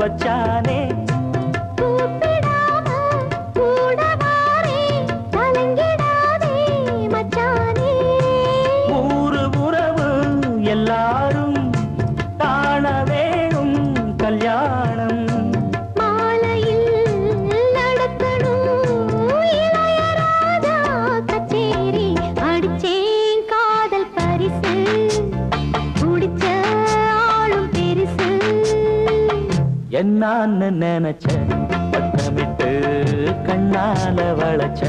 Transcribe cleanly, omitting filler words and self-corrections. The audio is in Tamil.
வச்சானே ஊரு உறவு எல்லாரும் காண வேணும் கல்யாணம் என்னான்னு நினைச்ச பட்டமிட்டு கண்ணால வளைச்ச